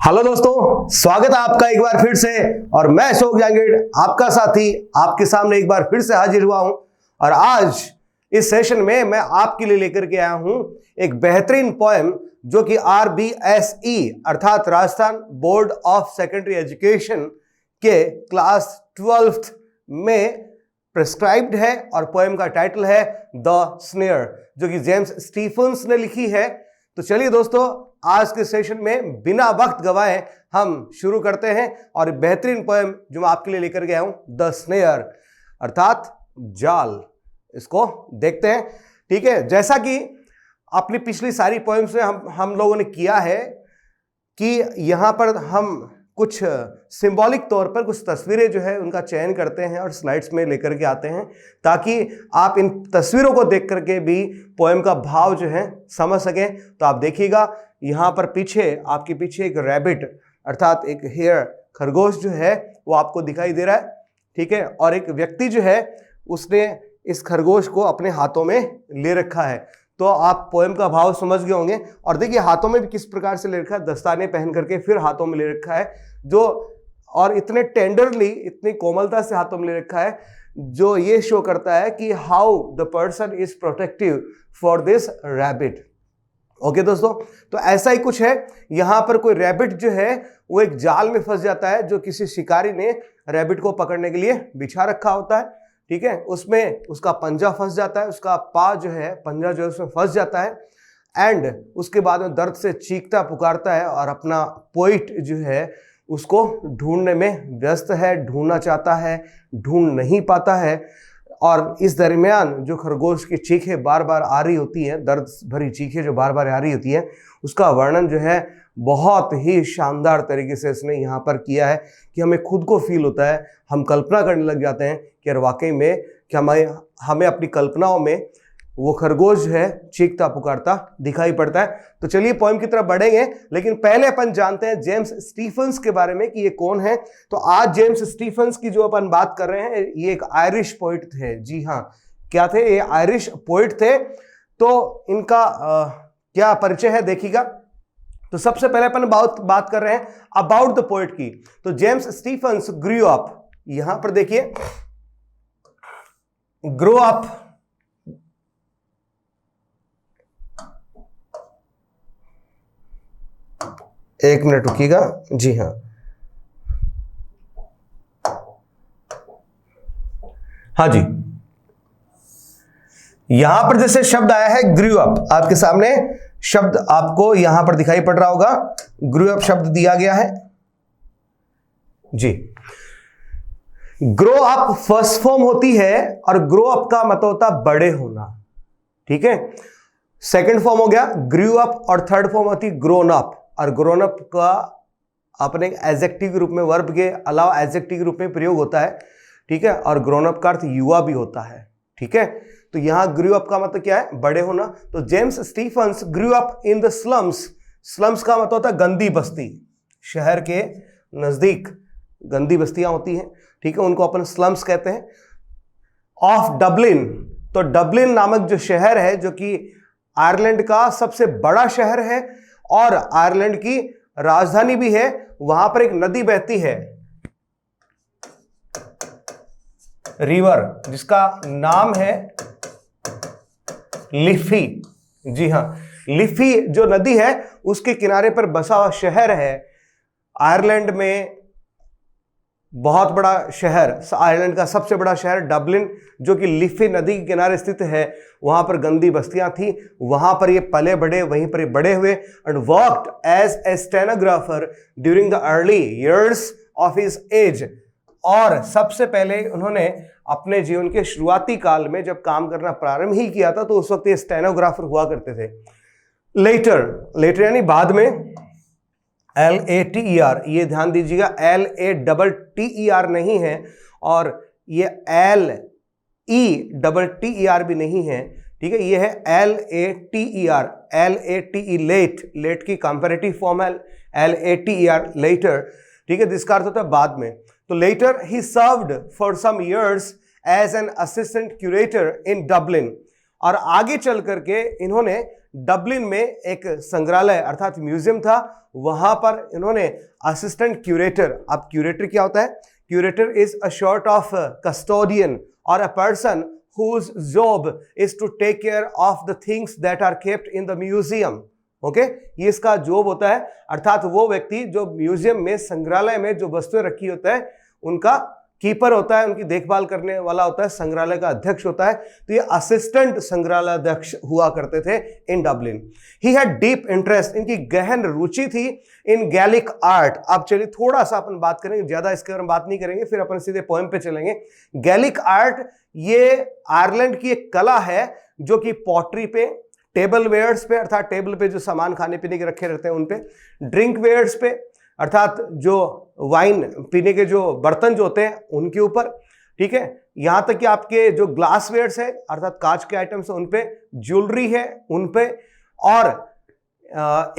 Hello दोस्तों, स्वागत है आपका एक बार फिर से। और मैं अशोक जहांगीर, आपका साथी, आपके सामने एक बार फिर से हाजिर हुआ हूं। और आज इस सेशन में मैं आपके लिए लेकर के आया हूं एक बेहतरीन पोएम जो कि RBSE अर्थात Rajasthan board of secondary education के क्लास 12th में प्रिस्क्राइब्ड है। और पोएम का टाइटल है द स्नेयर, जो कि जेम्स स्टीफन्स ने लिखी है। तो चलिए दोस्तों, आज के सेशन में बिना वक्त गवाए हम शुरू करते हैं। और बेहतरीन पोएम जो मैं आपके लिए लेकर गया हूं, द स्नेयर अर्थात जाल, इसको देखते हैं। ठीक है, जैसा कि अपनी पिछली सारी पोएम्स में हम लोगों ने किया है कि यहां पर हम कुछ सिंबॉलिक तौर पर कुछ तस्वीरें जो है उनका चयन करते हैं और स्लाइड्स में लेकर के आते हैं, ताकि आप इन तस्वीरों को देख करके भी पोएम का भाव जो है समझ सकें। तो आप देखिएगा, यहाँ पर पीछे आपके पीछे एक रैबिट अर्थात एक हेयर, खरगोश जो है वो आपको दिखाई दे रहा है। ठीक है, और एक व्यक्ति जो है उसने इस खरगोश को अपने हाथों में ले रखा है। तो आप पोएम का भाव समझ गए होंगे। और देखिए हाथों में भी किस प्रकार से ले रखा है, दस्ताने पहन करके फिर हाथों में ले रखा है, जो और इतने टेंडरली, इतनी कोमलता से हाथों में ले रखा है, जो ये शो करता है कि how the person is protective for this rabbit. Okay दोस्तों, तो ऐसा ही कुछ है। यहां पर कोई रैबिट जो है वो एक जाल में फंस जाता है, जो किसी शिकारी ने रैबिट को पकड़ने के लिए बिछा रखा होता है। ठीक है, उसमें उसका पंजा फंस जाता है, उसका पा जो है, पंजा जो है उसमें फंस जाता है। एंड उसके बाद में दर्द से चीखता पुकारता है और अपना पोइट जो है उसको ढूंढने में व्यस्त है, ढूंढना चाहता है, ढूंढ नहीं पाता है। और इस दरमियान जो खरगोश की चीखें बार बार आ रही होती हैं, दर्द भरी चीखें जो बार बार आ रही होती हैं, उसका वर्णन जो है बहुत ही शानदार तरीके से इसने यहाँ पर किया है कि हमें खुद को फील होता है, हम कल्पना करने लग जाते हैं कि यार वाकई में कि हमें अपनी कल्पनाओं में वो खरगोश जो है चीखता पुकारता दिखाई पड़ता है। तो चलिए पोएम की तरफ बढ़ेंगे, लेकिन पहले अपन जानते हैं जेम्स स्टीफन्स के बारे में कि ये कौन है। तो आज जेम्स स्टीफन्स की जो अपन बात कर रहे हैं, ये एक आयरिश पोइट थे। जी हाँ, क्या थे ये? आयरिश पोइट थे। तो इनका क्या परिचय है देखिएगा। तो सबसे पहले अपन बात कर रहे हैं अबाउट द पोइट की। तो जेम्स स्टीफन्स ग्रू अप, यहां पर देखिए, ग्रो अप, एक मिनट रुकिएगा। जी हाँ, हाँ जी, यहां पर जैसे शब्द आया है ग्रू अप, आपके सामने शब्द आपको यहां पर दिखाई पड़ रहा होगा, ग्रू अप शब्द दिया गया है जी। ग्रो अप फर्स्ट फॉर्म होती है और ग्रो अप का मतलब होता है बड़े होना। ठीक है, सेकंड फॉर्म हो गया ग्रू अप और थर्ड फॉर्म होती है ग्रोन अप। और ग्रोन अप का अपने एडजेक्टिव के रूप में, वर्ब के अलावा एडजेक्टिव के रूप में प्रयोग होता है। ठीक है, और ग्रोन अप का अर्थ युवा भी होता है। ठीक है, तो यहां ग्रू अप का मतलब क्या है? बड़े होना। तो James Stephens grew up in the slums. Slums का मतलब होता है गंदी बस्ती, शहर के नजदीक गंदी बस्तियां होती हैं। ठीक है, उनको अपन स्लम्स कहते हैं। ऑफ डबलिन, तो डबलिन नामक जो शहर है, जो कि आयरलैंड का सबसे बड़ा शहर है और आयरलैंड की राजधानी भी है, वहां पर एक नदी बहती है, रिवर, जिसका नाम है लिफी। जी हां, लिफी जो नदी है उसके किनारे पर बसा हुआ शहर है। आयरलैंड में बहुत बड़ा शहर, आयरलैंड का सबसे बड़ा शहर डबलिन, जो कि लिफी नदी के किनारे स्थित है। वहां पर गंदी बस्तियां थी, वहां पर ये पले बढ़े, वहीं पर ये बड़े हुए। And worked as a stenographer during the early years of his age. और सबसे पहले उन्होंने अपने जीवन के शुरुआती काल में जब काम करना प्रारंभ ही किया था, तो उस वक्त ये स्टेनोग्राफर हुआ करते थे। लेटर यानी बाद में, LATER, ये ध्यान दीजिएगा, LATTER नहीं है, और ये LETTER भी नहीं है। ठीक है, ये है LATER, LATE, लेट की कंपैरेटिव फॉर्म है LATER, लेटर। ठीक है, जिसका अर्थ होता है बाद में। तो लेटर ही served for some years as an assistant curator in Dublin. और आगे चल करके इन्होंने डबलिन में एक संग्रहालय अर्थात म्यूजियम था, वहां पर इन्होंने असिस्टेंट क्यूरेटर, अब क्यूरेटर क्या होता है? Curator is a short of custodian और a person whose job is to take care of the things that are kept in the museum. Okay, ये इसका जॉब होता है, अर्थात वो व्यक्ति जो म्यूजियम में, संग्रहालय में जो वस्तुएं रखी होता है उनका कीपर होता है, उनकी देखभाल करने वाला होता है, संग्रहालय का अध्यक्ष होता है। तो ये असिस्टेंट संग्रहालय अध्यक्ष हुआ करते थे in Dublin. He had deep interest, इनकी गहन रुचि थी इन गैलिक आर्ट। अब चलिए थोड़ा सा अपन बात करेंगे, ज्यादा इसके बारे में बात नहीं करेंगे, फिर अपन सीधे पोएम पे चलेंगे। गैलिक आर्ट ये आयरलैंड की एक कला है जो कि पॉटरी पे, टेबल वेयर्स पे अर्थात टेबल पे जो सामान खाने पीने के रखे रहते हैं उन पे, ड्रिंक वेयर्स पे अर्थात जो वाइन पीने के जो बर्तन जो होते हैं उनके ऊपर, ठीक है, यहां तक कि आपके जो ग्लास वेयर्स है अर्थात कांच के आइटम्स है उन पे, ज्वेलरी है उन पे, और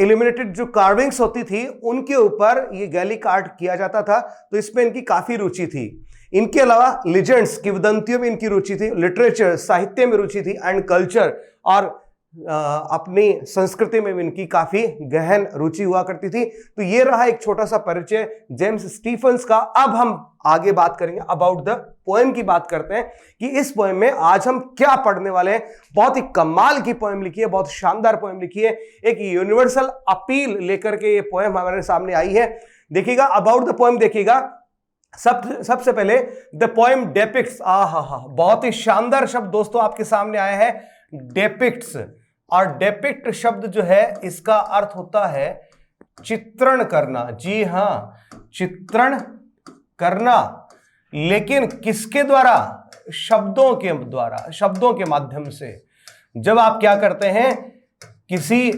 इल्यूमिनेटेड जो कार्विंग्स होती थी उनके ऊपर ये गैलिक आर्ट किया जाता था। तो इसमें इनकी काफी रुचि थी। इनके अलावा लिजेंड्स, किंवदंतियों में इनकी रुचि थी, लिटरेचर साहित्य में रुचि थी, एंड कल्चर और अपनी संस्कृति में भी इनकी काफी गहन रुचि हुआ करती थी। तो ये रहा एक छोटा सा परिचय जेम्स स्टीफंस का। अब हम आगे बात करेंगे अबाउट द पोएम की बात करते हैं कि इस पोएम में आज हम क्या पढ़ने वाले हैं। बहुत ही कमाल की पोएम लिखी है, बहुत शानदार पोएम लिखी है, एक यूनिवर्सल अपील लेकर के ये पोएम हमारे सामने आई है। देखिएगा अबाउट द पोएम, देखिएगा सबसे पहले द पोएम डेपिक्ट्स, बहुत ही शानदार शब्द दोस्तों आपके सामने आया है, डेपिक्ट्स। और डेपिक्ट शब्द जो है इसका अर्थ होता है चित्रण करना। जी हां, चित्रण करना, लेकिन किसके द्वारा? शब्दों के द्वारा, शब्दों के माध्यम से। जब आप क्या करते हैं, किसी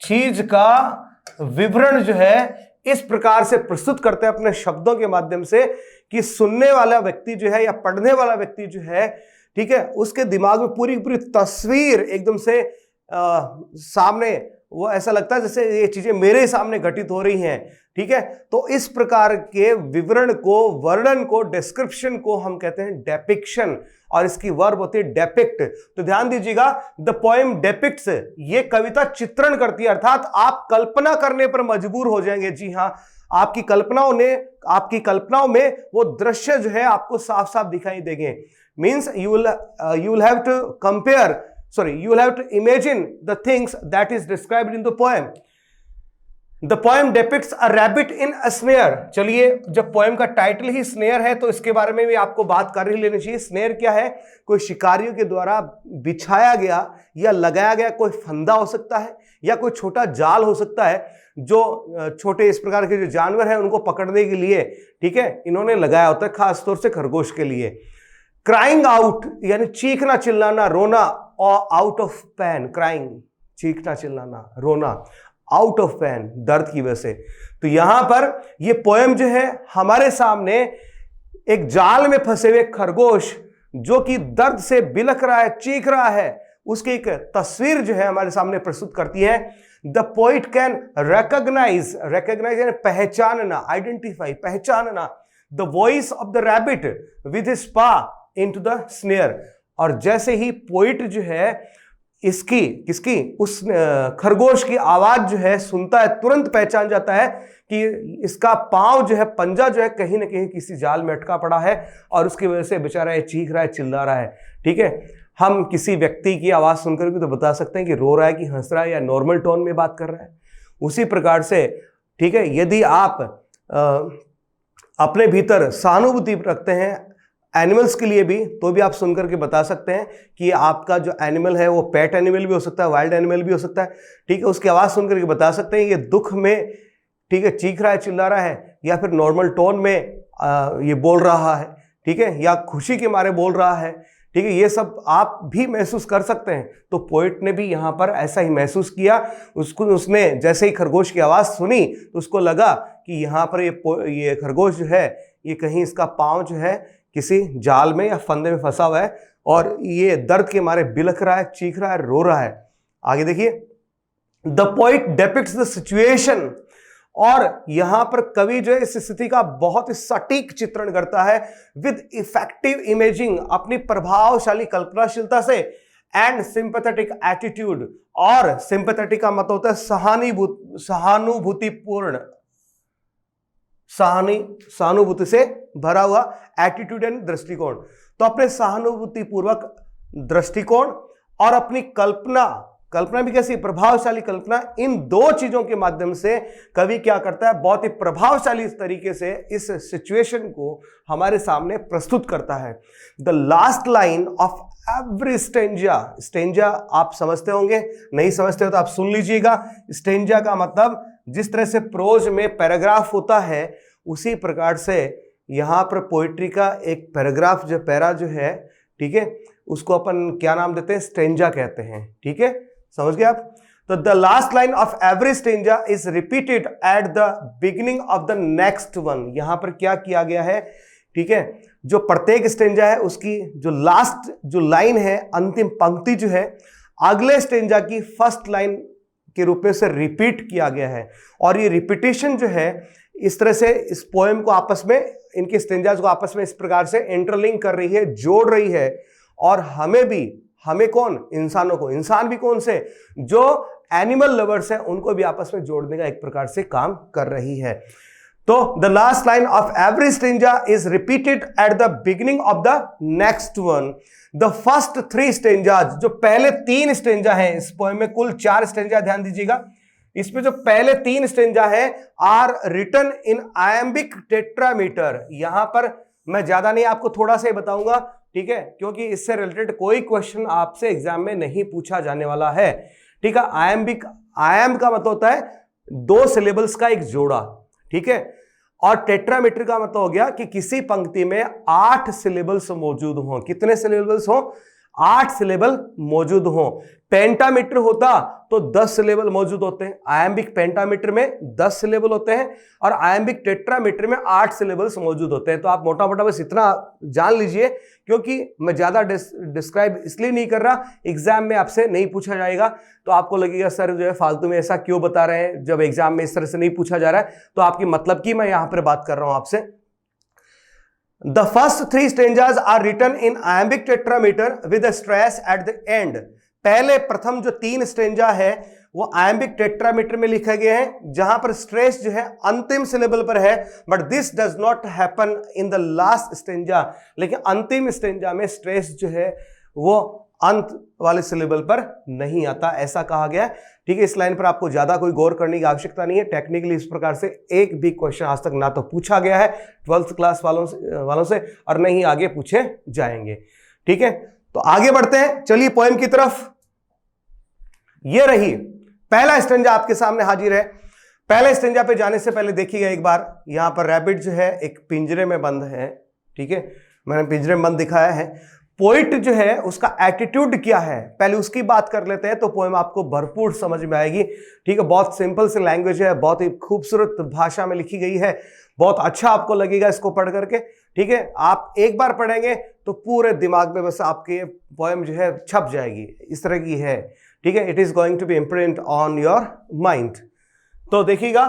चीज का विवरण जो है इस प्रकार से प्रस्तुत करते हैं अपने शब्दों के माध्यम से कि सुनने वाला व्यक्ति जो है या पढ़ने वाला व्यक्ति जो है, ठीक है, उसके दिमाग में पूरी पूरी तस्वीर एकदम से सामने, वो ऐसा लगता है जैसे ये चीजें मेरे सामने घटित हो रही हैं, ठीक है। तो इस प्रकार के विवरण को, वर्णन को, डिस्क्रिप्शन को हम कहते हैं डेपिक्शन, और इसकी वर्ब होती है डेपिक्ट। तो ध्यान दीजिएगा, द पोएम डेपिक्ट्स, ये कविता चित्रण करती है, अर्थात आप कल्पना करने पर मजबूर हो जाएंगे। जी हां, आपकी कल्पनाओं में वो दृश्य जो है आपको साफ साफ दिखाई देंगे। Means you will have to compare, you will have to imagine the things that is described in the poem. The poem depicts a rabbit in a snare. चलिए, जब पोएम का टाइटल ही स्नेयर है तो इसके बारे में भी आपको बात कर ही लेनी चाहिए। स्नेयर क्या है? कोई शिकारियों के द्वारा बिछाया गया या लगाया गया कोई फंदा हो सकता है, या कोई छोटा जाल हो सकता है जो छोटे इस प्रकार के जो जानवर हैं उनको पकड़ने के लिए, ठीक है, इन्होंने लगाया होता है, खासतौर से खरगोश के लिए। क्राइंग आउट यानी चीखना चिल्लाना, रोना, और आउट ऑफ पेन, क्राइंग चीखना चिल्लाना, रोना, आउट ऑफ पेन दर्द की वजह से। तो यहां पर ये पोएम जो है हमारे सामने एक जाल में फंसे हुए खरगोश जो कि दर्द से बिलख रहा है, चीख रहा है, उसकी एक तस्वीर जो है हमारे सामने प्रस्तुत करती है। द पोइट कैन रिकॉग्नाइज यानी पहचानना, आइडेंटिफाई, पहचानना, the voice of the rabbit with his पा इनटू द स्नेयर। और जैसे ही पोइट जो है किसकी उस खरगोश की आवाज जो है सुनता है, तुरंत पहचान जाता है कि इसका पांव जो है, पंजा जो है कहीं ना कहीं किसी जाल में अटका पड़ा है, और उसकी वजह से बेचारा ये चीख रहा है, चिल्ला रहा है, ठीक है। हम किसी व्यक्ति की आवाज सुनकर भी तो बता सकते हैं कि रो रहा है, कि हंस रहा है, या नॉर्मल टोन में बात कर रहा है। उसी प्रकार से, ठीक है, यदि आप अपने भीतर सहानुभूति रखते हैं एनिमल्स के लिए भी, तो भी आप सुनकर के बता सकते हैं कि आपका जो एनिमल है वो पेट एनिमल भी हो सकता है, वाइल्ड एनिमल भी हो सकता है, ठीक है, उसकी आवाज़ सुनकर के बता सकते हैं ये दुख में, ठीक है, चीख रहा है, चिल्ला रहा है, या फिर नॉर्मल टोन में ये बोल रहा है, ठीक है, या खुशी के मारे बोल रहा है, ठीक है, ये सब आप भी महसूस कर सकते हैं। तो पोइट ने भी यहाँ पर ऐसा ही महसूस किया। उसने जैसे ही खरगोश की आवाज़ सुनी तो उसको लगा कि यहाँ पर ये खरगोश जो है, ये कहीं इसका पाँव जो है किसी जाल में या फंदे में फंसा हुआ है, और ये दर्द के मारे बिलख रहा है, चीख रहा है, रो रहा है। आगे देखिए, द पोइट डेपिक्ट्स द सिचुएशन, और यहां पर कवि जो है इस स्थिति का बहुत ही सटीक चित्रण करता है विद इफेक्टिव इमेजिंग, अपनी प्रभावशाली कल्पनाशीलता से, एंड सिंपैथेटिक एटीट्यूड, और सिंपैथेटिक का मतलब होता है सहानुभूतिपूर्ण, सहानुभूति से भरा हुआ एटीट्यूड यानी दृष्टिकोण। तो अपने सहानुभूतिपूर्वक दृष्टिकोण और अपनी कल्पना भी कैसी, प्रभावशाली कल्पना, इन दो चीजों के माध्यम से कवि क्या करता है, बहुत ही प्रभावशाली तरीके से इस सिचुएशन को हमारे सामने प्रस्तुत करता है। The last line of every stanza, stanza आप समझते होंगे, नहीं समझते हो तो आप सुन लीजिएगा। स्टेंजा का मतलब जिस तरह से प्रोज में पैराग्राफ होता है, उसी प्रकार से यहां पर पोइट्री का एक पैराग्राफ जो पैरा जो है, ठीक है, उसको अपन क्या नाम देते हैं, स्टेंजा कहते हैं। ठीक है, समझ गए आप। तो the last line of every stanza is repeated at the beginning of the next one. यहां पर क्या किया गया है, ठीक है, जो प्रत्येक स्टेंजा है उसकी जो लास्ट जो लाइन है, अंतिम पंक्ति जो है, अगले स्टेंजा की फर्स्ट लाइन के रूप में से रिपीट किया गया है। और ये रिपीटेशन जो है इस तरह से इस पोएम को आपस में, इनके स्टेंजाज को आपस में इस प्रकार से इंटरलिंक कर रही है, जोड़ रही है। और हमें कौन, इंसानों को, इंसान भी कौन से, जो एनिमल लवर्स हैं, उनको भी आपस में जोड़ने का एक प्रकार से काम कर रही है। तो the last line of every stanza is repeated at the beginning of the next one. The first 3 stanzas, जो पहले 3 स्टेंजा हैं इस पोएम में, कुल 4 स्टेंजा, ध्यान दीजिएगा, इसमें जो पहले 3 स्टेंजा है are written in iambic tetrameter. यहां पर मैं ज्यादा नहीं, आपको थोड़ा सा ही बताऊंगा, ठीक है, क्योंकि इससे रिलेटेड कोई क्वेश्चन आपसे एग्जाम में नहीं पूछा जाने वाला है। ठीक है, आयम्बिक, आयम्ब का मतलब होता है 2 सिलेबल्स का एक जोड़ा, ठीक है, और टेट्रामीटर का मतलब हो गया कि किसी पंक्ति में 8 सिलेबल्स मौजूद हों। कितने सिलेबल्स हों, 8 सिलेबल मौजूद हों। पेंटामीटर होता तो 10 सिलेबल मौजूद होते हैं। आयम्बिक पेंटामीटर में 10 सिलेबल होते हैं और आयम्बिक टेट्रामीटर में 8 सिलेबल्स मौजूद होते हैं। तो आप मोटा मोटा बस इतना जान लीजिए, क्योंकि मैं ज्यादा डिस्क्राइब इसलिए नहीं कर रहा, एग्जाम में आपसे नहीं पूछा जाएगा तो आपको लगेगा सर जो है फालतू में ऐसा क्यों बता रहे हैं, जब एग्जाम में इस तरह से नहीं पूछा जा रहा है। तो आपकी मतलब की मैं यहां पर बात कर रहा हूं आपसे। The first 3 stanzas are written in iambic tetrameter with a stress at the end. पहले प्रथम जो 3 स्टेंजा है वो आयम्बिक टेट्रामीटर में लिखे गए हैं, जहां पर स्ट्रेस जो है अंतिम सिलेबल पर है। But this does not happen in the last stanza, लेकिन अंतिम स्टेंजा में स्ट्रेस जो है वो अंत वाले सिलेबल पर नहीं आता, ऐसा कहा गया है। ठीक है, इस लाइन पर आपको ज्यादा कोई गौर करने की आवश्यकता नहीं है। टेक्निकली इस प्रकार से एक भी क्वेश्चन आज तक ना तो पूछा गया है 12th क्लास वालों से और नहीं आगे पूछे जाएंगे। ठीक है, तो आगे बढ़ते हैं, चलिए पोएम की तरफ। ये रही पहला स्टेंजा आपके सामने हाजिर है। पहले स्टेंजा पे जाने से पहले देखिएगा एक बार, यहां पर रैबिट जो है एक पिंजरे में बंद है। ठीक है, मैंने पिंजरे में बंद दिखाया है। पोइट जो है उसका एटीट्यूड क्या है, पहले उसकी बात कर लेते हैं तो पोएम आपको भरपूर समझ में आएगी। ठीक है, बहुत सिंपल सी लैंग्वेज है, बहुत ही खूबसूरत भाषा में लिखी गई है, बहुत अच्छा आपको लगेगा इसको पढ़ करके। ठीक है, आप एक बार पढ़ेंगे तो पूरे दिमाग में बस आपके पोएम जो है छप जाएगी, इस तरह की है। ठीक है, it is going to be imprint on your mind. तो देखिएगा,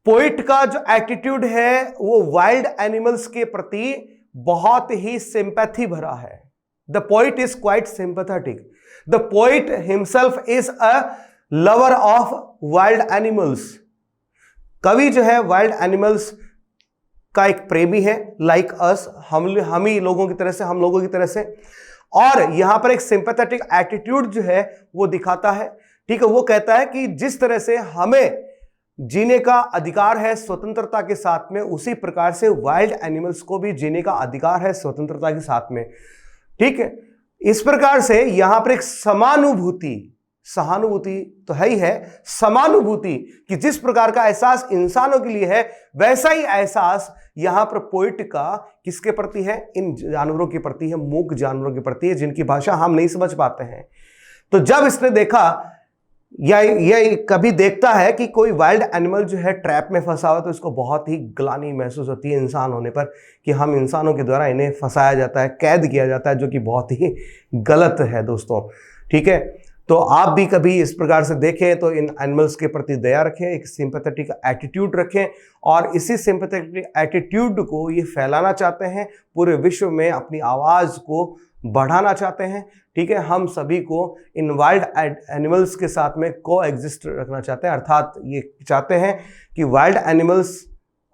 पोइट का जो एटीट्यूड है वो वाइल्ड एनिमल्स के प्रति बहुत ही सिंपैथी भरा है। The poet is quite sympathetic. The poet himself is a lover of wild animals. कवि जो है वाइल्ड एनिमल्स का एक प्रेमी है, लाइक अस, हम ही लोगों की तरह से, हम लोगों की तरह से। और यहां पर एक सिंपैथेटिक एटीट्यूड जो है वो दिखाता है। ठीक है, वो कहता है कि जिस तरह से हमें जीने का अधिकार है स्वतंत्रता के साथ में, उसी प्रकार से वाइल्ड एनिमल्स को भी जीने का अधिकार है स्वतंत्रता के साथ में। ठीक है, इस प्रकार से यहां पर एक समानुभूति, सहानुभूति तो है ही है, समानुभूति कि जिस प्रकार का एहसास इंसानों के लिए है, वैसा ही एहसास यहां पर पोइट का किसके प्रति है, इन जानवरों के प्रति है, मूक जानवरों के प्रति है, जिनकी भाषा हम नहीं समझ पाते हैं। तो जब इसने देखा या कभी देखता है कि कोई वाइल्ड एनिमल जो है ट्रैप में फंसा हुआ, तो इसको बहुत ही ग्लानि महसूस होती है इंसान होने पर कि हम इंसानों के द्वारा इन्हें फंसाया जाता है, कैद किया जाता है, जो कि बहुत ही गलत है दोस्तों। ठीक है, तो आप भी कभी इस प्रकार से देखें तो इन एनिमल्स के प्रति दया रखें, एक सिंपैथेटिक एटीट्यूड रखें, और इसी सिंपैथेटिक एटीट्यूड को ये फैलाना चाहते हैं पूरे विश्व में, अपनी आवाज़ को बढ़ाना चाहते हैं। ठीक है, हम सभी को इन वाइल्ड एनिमल्स के साथ में को एग्जिस्ट रखना चाहते हैं, अर्थात ये चाहते हैं कि वाइल्ड एनिमल्स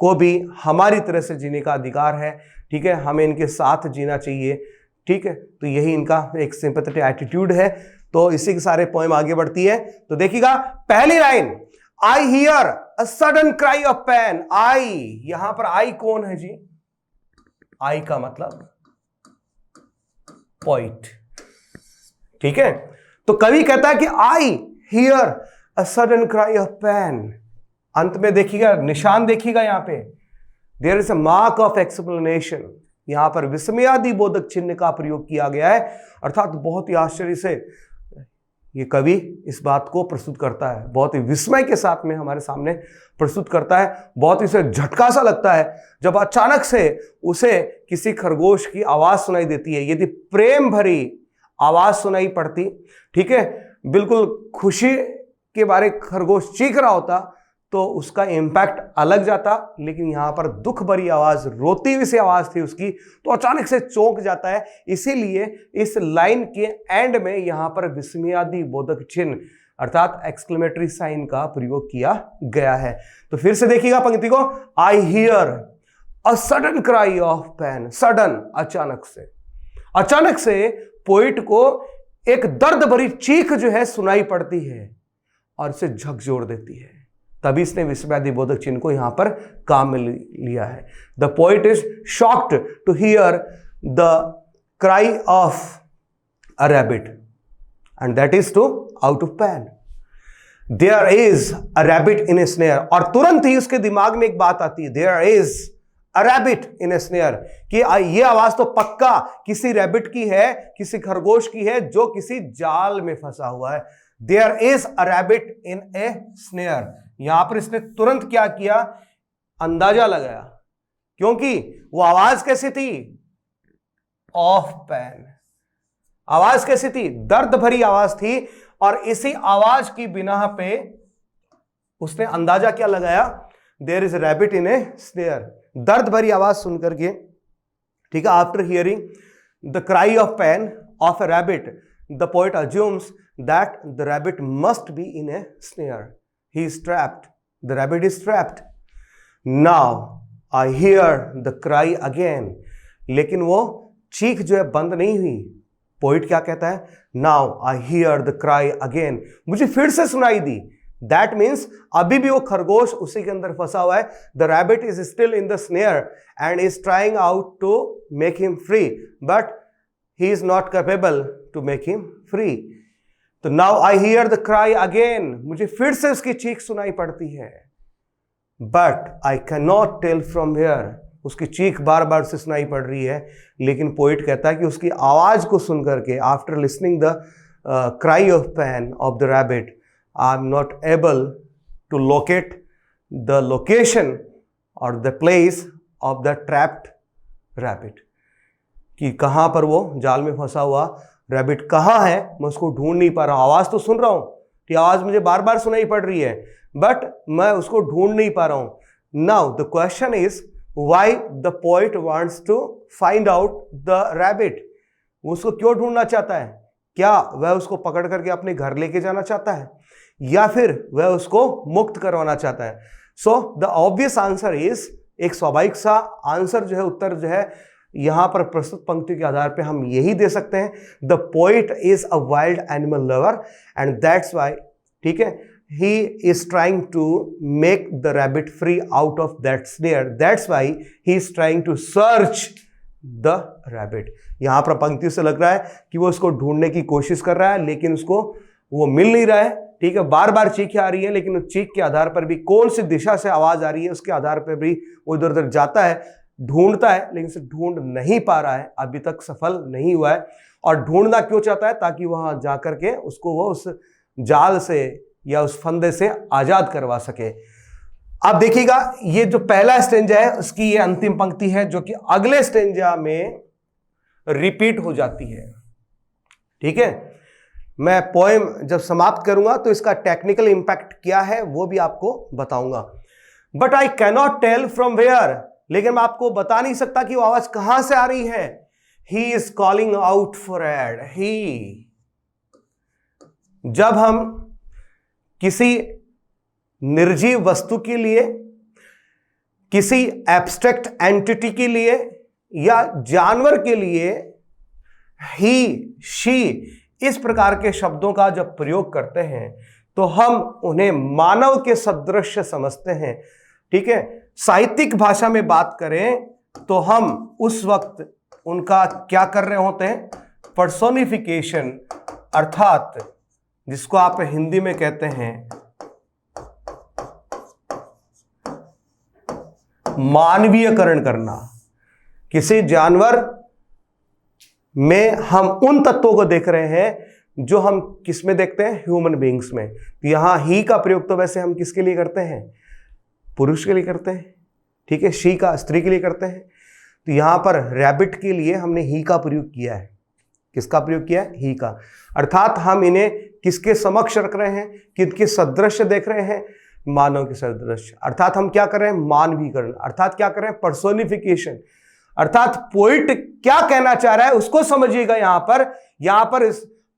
को भी हमारी तरह से जीने का अधिकार है। ठीक है, हमें इनके साथ जीना चाहिए। ठीक है, तो यही इनका एक सिंपैथेटिक एटीट्यूड है। तो इसी के सारे पोएम आगे बढ़ती है। तो देखिएगा पहली line, I hear a sudden cry of pain. I, यहां पर आई कौन है जी? आई का मतलब पोइट। ठीक है, तो कवि कहता है कि I hear a sudden cry of pain. अंत में देखिएगा, निशान देखिएगा यहां पे, there is a mark of explanation. यहां पर विस्मयादि बोधक चिन्ह का प्रयोग किया गया है, अर्थात बहुत ही आश्चर्य से ये कवि इस बात को प्रस्तुत करता है, बहुत ही विस्मय के साथ में हमारे सामने प्रस्तुत करता है। बहुत ही से झटका सा लगता है जब अचानक से उसे किसी खरगोश की आवाज सुनाई देती है। यदि प्रेम भरी आवाज सुनाई पड़ती, ठीक है, बिल्कुल खुशी के बारे खरगोश चीख रहा होता, तो उसका इंपैक्ट अलग जाता। लेकिन यहां पर दुख भरी आवाज, रोती हुई सी आवाज थी उसकी, तो अचानक से चौंक जाता है। इसीलिए इस लाइन के एंड में यहां पर विस्मयादि बोधक चिन्ह अर्थात एक्सक्लेमेटरी साइन का प्रयोग किया गया है। तो फिर से देखिएगा पंक्ति को, I hear a sudden cry of pain. Sudden, अचानक से पोइट को एक दर्द भरी चीख जो है सुनाई पड़ती है और इसे झकझोर देती है। तभी इसने विस्मयादि बोधक चिन्ह को यहां पर काम में लिया है। The poet is shocked to hear the cry of a rabbit and that is to out of pain. There is a rabbit in a snare. और तुरंत ही उसके दिमाग में एक बात आती है, there is a rabbit in a snare, कि ये आवाज तो पक्का किसी रैबिट की है, किसी खरगोश की है जो किसी जाल में फंसा हुआ है। There is a rabbit in a snare. यहां पर इसने तुरंत क्या किया, अंदाजा लगाया, क्योंकि वो आवाज कैसी थी? Of pain. आवाज कैसी थी? दर्द भरी आवाज थी। और इसी आवाज की बिना पे उसने अंदाजा क्या लगाया? There is a rabbit in a snare. दर्द भरी आवाज सुनकर के, ठीक है, after hearing the cry of pain of a rabbit, the poet assumes that the rabbit must be in a snare. He is trapped. The rabbit is trapped. Now I hear the cry again. लेकिन वो चीख जो है बंद नहीं हुई। Poet क्या कहता है? Now I hear the cry again. मुझे फिर से सुनाई दी। That means अभी भी वो खरगोश उसी के अंदर फंसा हुआ है। The rabbit is still in the snare and is trying out to make him free, but he is not capable to make him free. तो now I hear the cry again, मुझे फिर से उसकी चीख सुनाई पड़ती है, but I can not tell from where. उसकी चीख बार बार से सुनाई पड़ रही है, लेकिन पोइट कहता है कि उसकी आवाज को सुनकर के, after listening the cry of pain of the rabbit, I am not able to locate the location और the place of the trapped rabbit, कि कहां पर वो जाल में फंसा हुआ रैबिट कहाँ है, मैं उसको ढूंढ नहीं पा रहा हूं। आवाज तो सुन रहा हूं कि आवाज मुझे बार बार सुनाई पड़ रही है, बट मैं उसको ढूंढ नहीं पा रहा हूं। Now the question is why the poet wants to find out the rabbit. वो उसको क्यों ढूंढना चाहता है? क्या वह उसको पकड़ करके अपने घर लेके जाना चाहता है, या फिर वह उसको मुक्त करवाना चाहता है? So the obvious answer is, एक स्वाभाविक सा आंसर जो है, उत्तर जो है यहां पर प्रस्तुत पंक्ति के आधार पे हम यही दे सकते हैं, the poet is a wild animal lover and that's why, ठीक है, he is trying to make the rabbit free out of that snare. That's why he is trying to search the rabbit. यहां पर पंक्ति से लग रहा है कि वो उसको ढूंढने की कोशिश कर रहा है, लेकिन उसको वो मिल नहीं रहा है। ठीक है, बार बार चीखें आ रही है, लेकिन उस चीख के आधार पर भी, कौन सी दिशा से आवाज आ रही है उसके आधार पर भी वो इधर उधर जाता है, ढूंढता है, लेकिन उसे ढूंढ नहीं पा रहा है, अभी तक सफल नहीं हुआ है। और ढूंढना क्यों चाहता है? ताकि वहां जाकर के उसको वो उस जाल से या उस फंदे से आजाद करवा सके। अब देखिएगा, ये जो पहला स्टेंजा है उसकी ये अंतिम पंक्ति है, जो कि अगले स्टेंजा में रिपीट हो जाती है। ठीक है, मैं पोएम जब समाप्त करूंगा तो इसका टेक्निकल इंपैक्ट क्या है वो भी आपको बताऊंगा। But I cannot tell from where, लेकिन मैं आपको बता नहीं सकता कि वो आवाज कहां से आ रही है। He is calling out for aid. He, जब हम किसी निर्जीव वस्तु के लिए, किसी एब्स्ट्रैक्ट एंटिटी के लिए या जानवर के लिए ही, शी इस प्रकार के शब्दों का जब प्रयोग करते हैं तो हम उन्हें मानव के सदृश समझते हैं। ठीक है, साहित्यिक भाषा में बात करें तो हम उस वक्त उनका क्या कर रहे होते हैं? पर्सोनिफिकेशन, अर्थात जिसको आप हिंदी में कहते हैं मानवीयकरण करना। किसी जानवर में हम उन तत्वों को देख रहे हैं जो हम किस में देखते हैं? ह्यूमन बीइंग्स में। तो यहां ही का प्रयोग तो वैसे हम किसके लिए करते हैं? पुरुष के लिए करते हैं। ठीक है, शी का स्त्री के लिए करते हैं। तो यहां पर रैबिट के लिए हमने ही का प्रयोग किया है। किसका प्रयोग किया है? ही का। अर्थात हम इन्हें किसके समक्ष रख रहे हैं? किसके सदृश देख रहे हैं? मानव के सदृश। अर्थात हम क्या कर रहे हैं? मानवीकरण। अर्थात क्या कर रहे हैं? पर्सोनिफिकेशन। अर्थात पोइट क्या कहना चाह रहा है उसको समझिएगा। यहां पर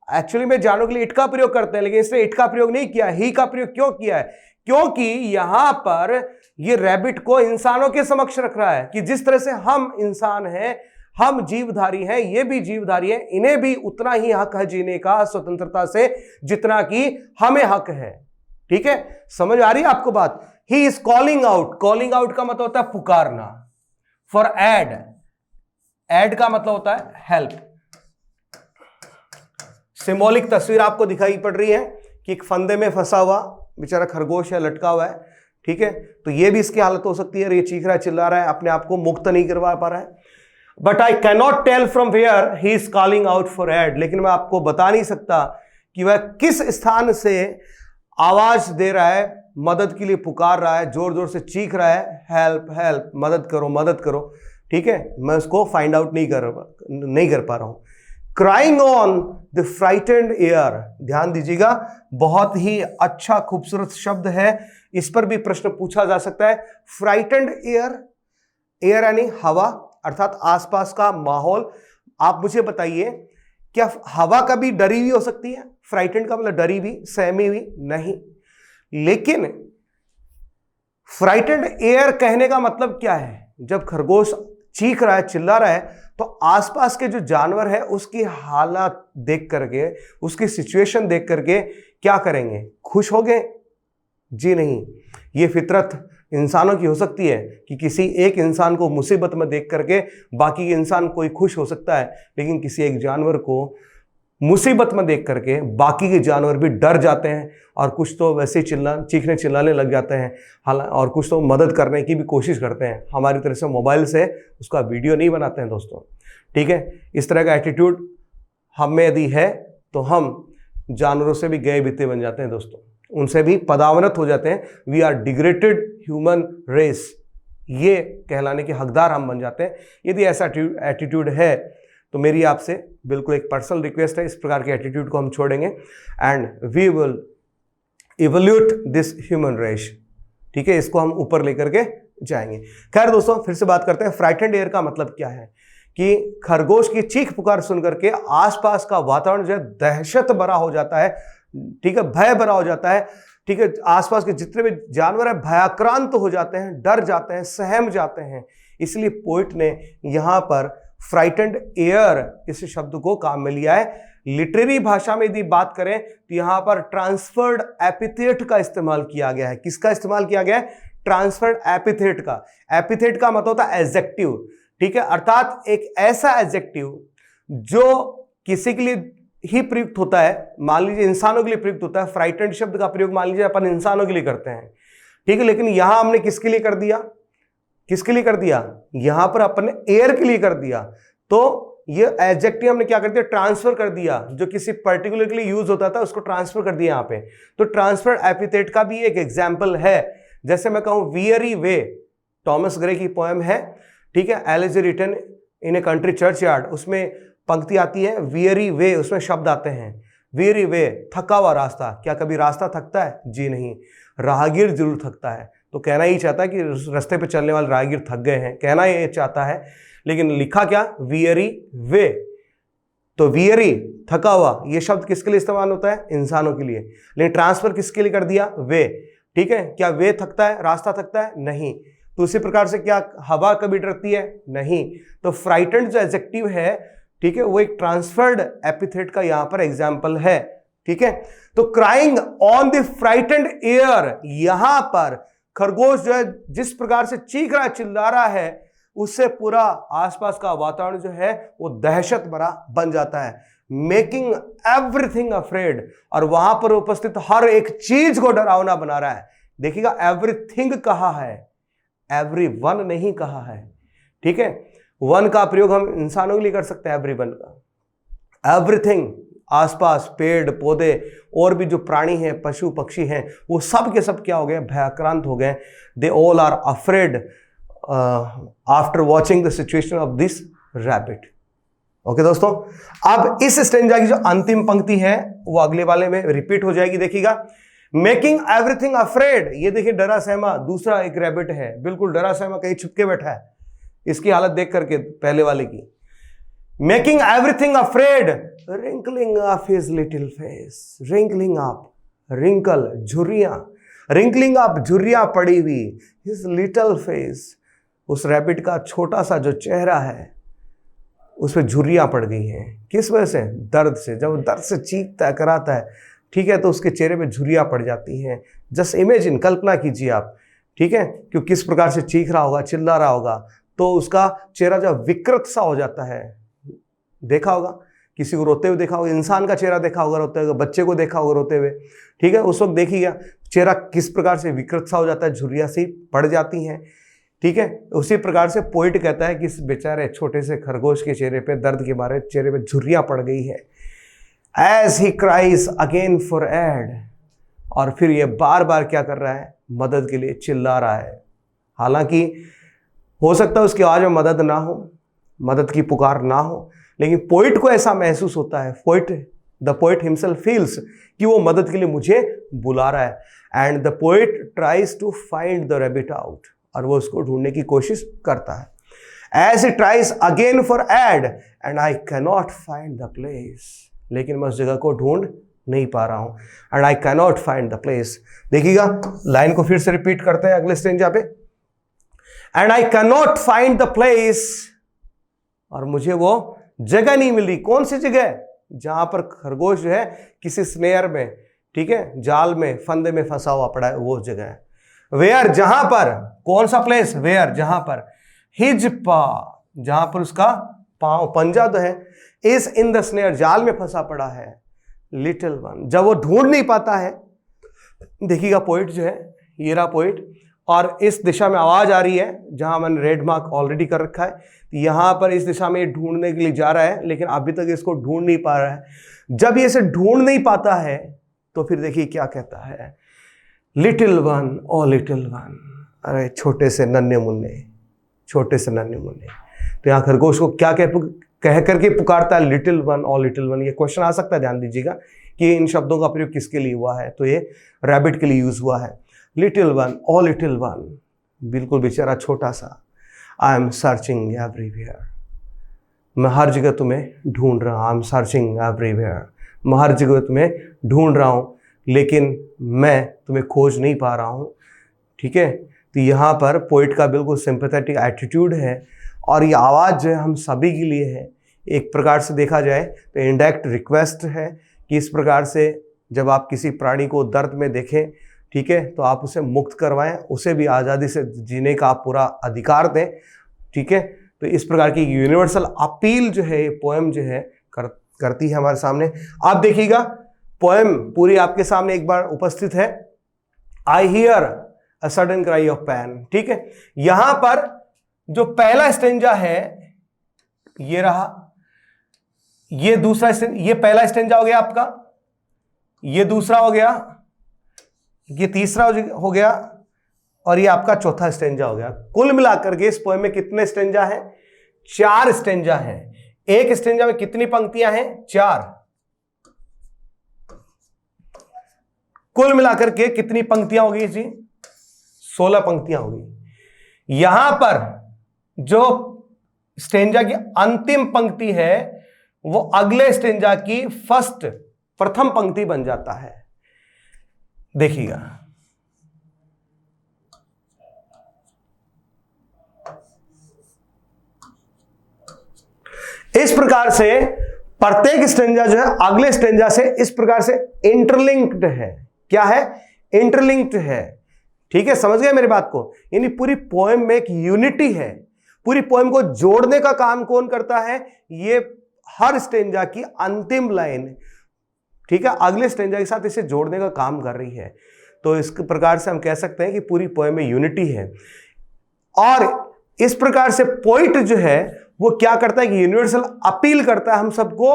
एक्चुअली में जानों के लिए इट का प्रयोग करते हैं, लेकिन इसने इट का प्रयोग नहीं किया, ही का प्रयोग क्यों किया है? क्योंकि यहां पर ये रैबिट को इंसानों के समक्ष रख रहा है कि जिस तरह से हम इंसान हैं, हम जीवधारी हैं, ये भी जीवधारी हैं, इन्हें भी उतना ही हक है जीने का स्वतंत्रता से जितना कि हमें हक है। ठीक है, समझ आ रही है आपको बात? ही is calling out. Calling out का मतलब होता है पुकारना। फॉर एड, एड का मतलब होता है हेल्प। सिंबॉलिक तस्वीर आपको दिखाई पड़ रही है कि एक फंदे में फंसा हुआ बेचारा खरगोश है, लटका हुआ है। ठीक है, तो ये भी इसकी हालत हो सकती है। ये चीख रहा है, चिल्ला रहा है, अपने आप को मुक्त नहीं करवा पा रहा है। But I can not tell from where he is calling out for aid. लेकिन मैं आपको बता नहीं सकता कि वह किस स्थान से आवाज दे रहा है, मदद के लिए पुकार रहा है, जोर जोर से चीख रहा है, हेल्प हेल्प, मदद करो मदद करो। ठीक है, मैं उसको फाइंड आउट नहीं कर पा रहा हूं। Crying on the frightened air, ध्यान दीजिएगा, बहुत ही अच्छा खूबसूरत शब्द है। इस पर भी प्रश्न पूछा जा सकता है। फ्राइटेंड एयर, एयर यानी हवा, अर्थात आसपास का माहौल। आप मुझे बताइए, क्या हवा कभी डरी हुई हो सकती है? फ्राइटेंड का मतलब डरी हुई, सहमी हुई नहीं। लेकिन फ्राइटेंड एयर कहने का मतलब क्या है? जब खरगोश चीख रहा है, चिल्ला रहा है, तो आसपास के जो जानवर है उसकी हालत देख करके, उसकी सिचुएशन देख करके क्या करेंगे? खुश हो गए? जी नहीं। ये फितरत इंसानों की हो सकती है कि किसी एक इंसान को मुसीबत में देख करके बाकी के इंसान कोई खुश हो सकता है, लेकिन किसी एक जानवर को मुसीबत में देख करके बाकी के जानवर भी डर जाते हैं और कुछ तो वैसे ही चीखने चिल्लाने लग जाते हैं। हालांकि और कुछ तो मदद करने की भी कोशिश करते हैं। हमारी तरह से मोबाइल से उसका वीडियो नहीं बनाते हैं दोस्तों। ठीक है, इस तरह का एटीट्यूड हम में यदि है तो हम जानवरों से भी गए बीते बन जाते हैं दोस्तों, उनसे भी पदावनत हो जाते हैं। We are degraded human race, ये कहलाने के हकदार हम बन जाते हैं। यदि ऐसा एटीट्यूड है तो मेरी आपसे बिल्कुल एक पर्सनल रिक्वेस्ट है, इस प्रकार के एटीट्यूड को हम छोड़ेंगे and we will evolute this human race. ठीक है, इसको हम ऊपर लेकर के जाएंगे। खैर दोस्तों, फिर से बात करते हैं। फ्राइटेंड एयर का मतलब क्या है कि खरगोश की चीख पुकार सुनकर के आसपास का वातावरण जो है दहशत भरा हो जाता है। ठीक है, भय भरा हो जाता है। ठीक है, आसपास के जितने भी जानवर है भयाक्रांत हो जाते हैं, डर जाते हैं, सहम जाते हैं। इसलिए पोइट ने यहां पर फ्राइटेंड एयर इस शब्द को काम में लिया है। लिटरेरी भाषा में यदि बात करें तो यहां पर ट्रांसफर्ड एपिथेट का इस्तेमाल किया गया है। किसका इस्तेमाल किया गया है? ट्रांसफर्ड एपिथेट का। एपिथेट का मतलब होता है एडजेक्टिव। ठीक है, अर्थात एक ऐसा एडजेक्टिव जो किसी के लिए ही प्रयुक्त होता है, मान लीजिए इंसानों के लिए प्रयुक्त होता है। फ्राइटेंड शब्द का प्रयोग मान लीजिए अपन इंसानों के लिए करते हैं। ठीक है, लेकिन यहां हमने किसके लिए कर दिया? किसके लिए कर दिया? यहां पर अपन ने एयर के लिए कर दिया। तो ये एडजेक्टिव हमने क्या कर दिया? ट्रांसफर कर दिया। जो किसी पर्टिकुलर के लिए यूज होता था उसको ट्रांसफर कर दिया यहां पे। तो ट्रांसफर एपिथेट का भी एक एग्जाम्पल है। जैसे मैं कहूं वियरी वे, टॉमस ग्रे की पोएम है। ठीक है, elegy written in a country church yard, उसमें पंक्ति आती है वियरी वे, उसमें शब्द आते हैं वियरी वे, थका हुआ रास्ता। क्या कभी रास्ता थकता है? जी नहीं। राहगीर जरूर थकता है। तो कहना ही चाहता है कि रास्ते पे चलने वाले राहगीर थक गए हैं, कहना ये चाहता है, लेकिन लिखा क्या, वीयरी वे। तो वीयरी थका हुआ, ये शब्द किसके लिए इस्तेमाल होता है, इंसानों के लिए, लेकिन ट्रांसफर किसके लिए कर दिया, वे। ठीक है, क्या वे थकता है, रास्ता थकता है, नहीं। तो उसी प्रकार से क्या हवा कभी डरती है, नहीं। तो फ्राइटेंड जो एडजेक्टिव है, ठीक है, वो एक ट्रांसफर्ड एपिथेट का यहां पर एग्जाम्पल है। ठीक है, तो crying on the frightened air, यहां पर खरगोश जो है जिस प्रकार से चीख रहा है, चिल्ला रहा है, उससे पूरा आसपास का वातावरण जो है वो दहशत भरा बन जाता है, मेकिंग एवरीथिंग अफ्रेड, और वहां पर उपस्थित हर एक चीज को डरावना बना रहा है। देखिएगा, एवरीथिंग कहा है, एवरीवन नहीं कहा है। ठीक है, वन का प्रयोग हम इंसानों के लिए कर सकते हैं, एवरीवन का। एवरीथिंग, आसपास पेड़ पौधे और भी जो प्राणी हैं, पशु पक्षी हैं, वो सब के सब क्या हो गए, भयाक्रांत हो गए। They all are afraid after watching the situation of this rabbit. Okay दोस्तों, अब इस स्टेंजा की जो अंतिम पंक्ति है वो अगले वाले में रिपीट हो जाएगी। देखिएगा, मेकिंग एवरीथिंग अफ्रेड, ये देखिए डरा सहमा दूसरा एक रैबिट है, बिल्कुल डरा सहमा कहीं छुपके बैठा है, इसकी हालत देख करके पहले वाले की। Making everything afraid, wrinkling up his little face, wrinkling up, wrinkle झुर्रियां, रिंकलिंग अप झुर्रियां पड़ी हुई, हिज लिटिल फेस, उस रैबिट का छोटा सा जो चेहरा है उस पर झुर्रियां पड़ गई हैं। किस वजह से, दर्द से। जब दर्द से चीखता है, कराता है, ठीक है, तो उसके चेहरे पे झुर्रियां पड़ जाती हैं। जस्ट इमेजिन, कल्पना कीजिए आप, ठीक है, कि किस प्रकार से चीख रहा होगा, चिल्ला रहा होगा, तो उसका चेहरा जो विकृत सा हो जाता है। देखा होगा, किसी को रोते हुए देखा होगा, इंसान का चेहरा देखा होगा रोते हुए, बच्चे को देखा होगा रोते हुए, ठीक है, उस वक्त देखिएगा चेहरा किस प्रकार से विकृत सा हो जाता है, झुर्रियां सी पड़ जाती हैं। ठीक है, उसी प्रकार से पोइट कहता है कि इस बेचारे छोटे से खरगोश के चेहरे पे दर्द के मारे चेहरे पे झुर्रियां पड़ गई है। As he cries again for aid, और फिर ये बार बार क्या कर रहा है, मदद के लिए चिल्ला रहा है। हालांकि हो सकता है उसकी आवाज में मदद ना हो, मदद की पुकार ना हो, लेकिन पोइट को ऐसा महसूस होता है, द पोइट हिमसेल्फ फील्स कि वो मदद के लिए मुझे बुला रहा है। And the poet tries to find the rabbit out, और वो उसको ढूंढने की कोशिश करता है। As he tries again for aid and I cannot find the place, लेकिन मैं उस जगह को ढूंढ नहीं पा रहा हूं। And I cannot find the place, देखिएगा लाइन को फिर से रिपीट करते हैं अगले स्टेंजा पे। And I cannot find the place, और मुझे वो जगह नहीं मिल रही। कौन सी जगह, जहां पर खरगोश जो है किसी स्नेयर में, ठीक है, जाल में, फंदे में फंसा हुआ पड़ा है, वो जगह है। वेयर, जहां पर, कौन सा प्लेस, वेयर, जहां पर, हिज पा, जहां पर उसका पांव, पंजा तो है, इज इन द स्नेयर, जाल में फंसा पड़ा है, लिटिल वन, जब वो ढूंढ नहीं पाता है। देखिएगा पोइट जो है, ये रहा पोइट, और इस दिशा में आवाज आ रही है जहां मैंने रेड मार्क ऑलरेडी कर रखा है, यहां पर इस दिशा में ढूंढने के लिए जा रहा है, लेकिन अभी तक इसको ढूंढ नहीं पा रहा है। जब ये इसे ढूंढ नहीं पाता है तो फिर देखिए क्या कहता है, लिटिल वन, ओ लिटिल वन, अरे छोटे से नन्हे मुन्ने, छोटे से नन्हे मुन्ने। तो यहाँ खरगोश को क्या कह करके पुकारता है, लिटिल वन, ओ लिटिल वन। ये क्वेश्चन आ सकता है, ध्यान दीजिएगा कि इन शब्दों का प्रयोग किसके लिए हुआ है, तो ये रैबिट के लिए यूज हुआ है। लिटिल वन, ओ लिटिल वन, बिल्कुल बेचारा छोटा सा, आई एम सर्चिंग एवरीवेयर, मैं हर जगह तुम्हें ढूंढ रहा हूँ, आई एम सर्चिंग एवरीवेयर, मैं हर जगह तुम्हें ढूंढ रहा हूँ, लेकिन मैं तुम्हें खोज नहीं पा रहा हूँ। ठीक है, तो यहाँ पर पोइट का बिल्कुल सिंपैथेटिक एटीट्यूड है, और ये आवाज़ जो है हम सभी के लिए है। एक प्रकार से देखा जाए तो इनडायरेक्ट रिक्वेस्ट है कि इस प्रकार से जब आप किसी प्राणी को दर्द में देखें, ठीक है, तो आप उसे मुक्त करवाएं, उसे भी आज़ादी से जीने का आप पूरा अधिकार दें। ठीक है, तो इस प्रकार की यूनिवर्सल अपील जो है ये पोएम जो है करती है हमारे सामने। आप देखिएगा पोएम पूरी आपके सामने एक बार उपस्थित है। आई hear a sudden cry of pan. ठीक है, यहां पर जो पहला स्टेंजा है ये रहा, ये दूसरा ये पहला स्टेंजा हो गया आपका, ये दूसरा हो गया, ये तीसरा हो गया, और ये आपका चौथा स्टेंजा हो गया। कुल मिलाकर के इस पोएम में कितने स्टेंजा हैं? 4 स्टेंजा हैं। एक स्टेंजा में कितनी पंक्तियां हैं? 4। कुल मिलाकर के कितनी पंक्तियां होगी जी? 16 पंक्तियां होगी। यहां पर जो स्टेंजा की अंतिम पंक्ति है वो अगले स्टेंजा की प्रथम पंक्ति बन जाता है। देखिएगा, इस प्रकार से प्रत्येक स्टेंजा जो है अगले स्टेंजा से इस प्रकार से इंटरलिंक्ड है। क्या है? इंटरलिंक्ड है। ठीक है, समझ गए मेरी बात को? यानी पूरी पोएम में एक यूनिटी है। पूरी पोएम को जोड़ने का काम कौन करता है? ये हर स्टेंजा की अंतिम लाइन, ठीक है, अगले स्टेंजा के साथ इसे जोड़ने का काम कर रही है। तो इस प्रकार से हम कह सकते हैं कि पूरी पोएम में यूनिटी है। और इस प्रकार से पोइट जो है वो क्या करता है कि यूनिवर्सल अपील करता है हम सबको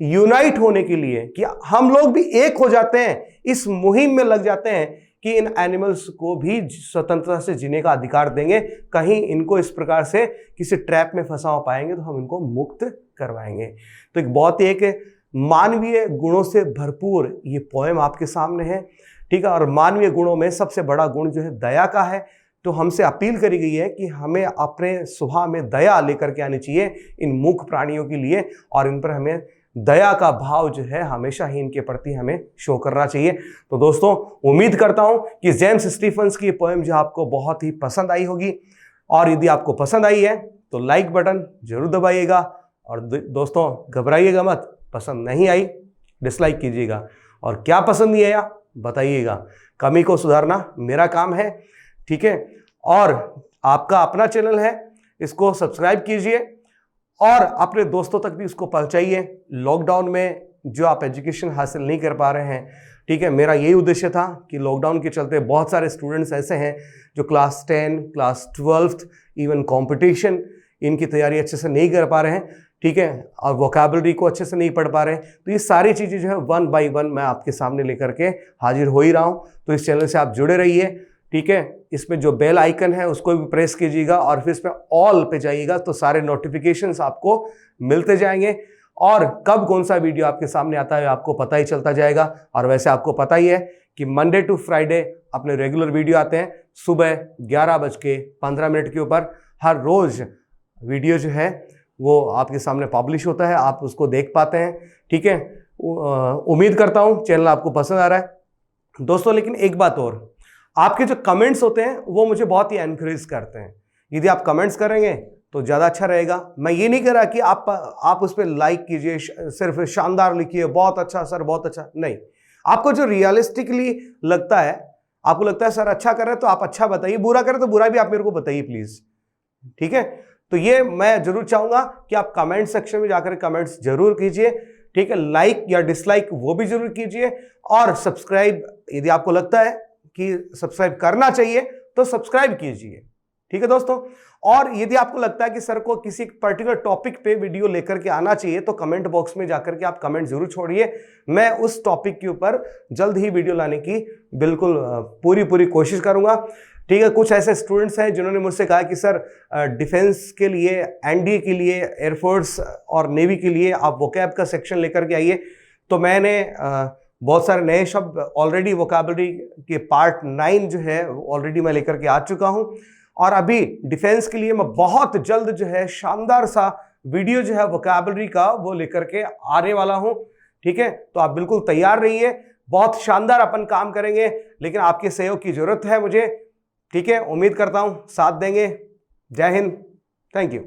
यूनाइट होने के लिए, कि हम लोग भी एक हो जाते हैं, इस मुहिम में लग जाते हैं कि इन एनिमल्स को भी स्वतंत्रता से जीने का अधिकार देंगे। कहीं इनको इस प्रकार से किसी ट्रैप में फंसा हो पाएंगे तो हम इनको मुक्त करवाएंगे। तो एक बहुत ही एक मानवीय गुणों से भरपूर ये पोएम आपके सामने है। ठीक है, और मानवीय गुणों में सबसे बड़ा गुण जो है दया का है। तो हमसे अपील करी गई है कि हमें अपने स्वभाव में दया लेकर के आनी चाहिए इन मूक प्राणियों के लिए, और इन पर हमें दया का भाव जो है हमेशा ही इनके प्रति हमें शो करना चाहिए। तो दोस्तों, उम्मीद करता हूं कि जेम्स स्टीफन्स की पोएम जो आपको बहुत ही पसंद आई होगी, और यदि आपको पसंद आई है तो लाइक बटन जरूर दबाइएगा। और दोस्तों, घबराइएगा मत, पसंद नहीं आई डिसलाइक कीजिएगा, और क्या पसंद नहीं आया बताइएगा। कमी को सुधारना मेरा काम है। ठीक है, और आपका अपना चैनल है, इसको सब्सक्राइब कीजिए और अपने दोस्तों तक भी इसको पहुंचाइए। लॉकडाउन में जो आप एजुकेशन हासिल नहीं कर पा रहे हैं, ठीक है, मेरा यही उद्देश्य था कि लॉकडाउन के चलते बहुत सारे स्टूडेंट्स ऐसे हैं जो क्लास 10, क्लास 12, इवन कंपटीशन इनकी तैयारी अच्छे से नहीं कर पा रहे हैं। ठीक है, और वोकैबुलरी को अच्छे से नहीं पढ़ पा रहे हैं। तो ये सारी चीज़ें जो है 1 बाय 1 मैं आपके सामने लेकर के हाजिर हो ही रहा हूँ। तो इस चैनल से आप जुड़े रहिए। ठीक है, इसमें जो बेल आइकन है उसको भी प्रेस कीजिएगा, और फिर इसमें ऑल पे जाइएगा तो सारे नोटिफिकेशंस आपको मिलते जाएंगे, और कब कौन सा वीडियो आपके सामने आता है आपको पता ही चलता जाएगा। और वैसे आपको पता ही है कि मंडे टू फ्राइडे अपने रेगुलर वीडियो आते हैं सुबह 11:15 के ऊपर। हर रोज वीडियो जो है वो आपके सामने पब्लिश होता है, आप उसको देख पाते हैं। ठीक है, उम्मीद करता हूँ चैनल आपको पसंद आ रहा है दोस्तों। लेकिन एक बात और, आपके जो कमेंट्स होते हैं वो मुझे बहुत ही एनकरेज करते हैं। यदि आप कमेंट्स करेंगे तो ज़्यादा अच्छा रहेगा। मैं ये नहीं कह रहा कि आप उस पर लाइक कीजिए, सिर्फ शानदार लिखिए, बहुत अच्छा सर, बहुत अच्छा नहीं। आपको जो रियलिस्टिकली लगता है, आपको लगता है सर अच्छा कर रहे हैं तो आप अच्छा बताइए, बुरा करें तो बुरा भी आप मेरे को बताइए प्लीज़। ठीक है, तो ये मैं जरूर चाहूँगा कि आप कमेंट सेक्शन में जाकर कमेंट्स जरूर कीजिए। ठीक है, लाइक या डिसलाइक वो भी जरूर कीजिए, और सब्सक्राइब यदि आपको लगता है कि सब्सक्राइब करना चाहिए तो सब्सक्राइब कीजिए। ठीक है दोस्तों, और यदि आपको लगता है कि सर को किसी पर्टिकुलर टॉपिक पे वीडियो लेकर के आना चाहिए तो कमेंट बॉक्स में जाकर के आप कमेंट जरूर छोड़िए। मैं उस टॉपिक के ऊपर जल्द ही वीडियो लाने की बिल्कुल पूरी कोशिश करूंगा। ठीक है, कुछ ऐसे स्टूडेंट्स हैं जिन्होंने मुझसे कहा कि सर डिफेंस के लिए, एनडीए के लिए, एयरफोर्स और नेवी के लिए आप वोकैब का सेक्शन लेकर के आइए। तो मैंने बहुत सारे नए शब्द ऑलरेडी वोकैबुलरी के पार्ट 9 जो है ऑलरेडी मैं लेकर के आ चुका हूं, और अभी डिफेंस के लिए मैं बहुत जल्द जो है शानदार सा वीडियो जो है वोकैबुलरी का वो लेकर के आने वाला हूं। ठीक है, तो आप बिल्कुल तैयार रहिए, बहुत शानदार अपन काम करेंगे, लेकिन आपके सहयोग की जरूरत है मुझे। ठीक है, उम्मीद करता हूं साथ देंगे। जय हिंद, थैंक यू।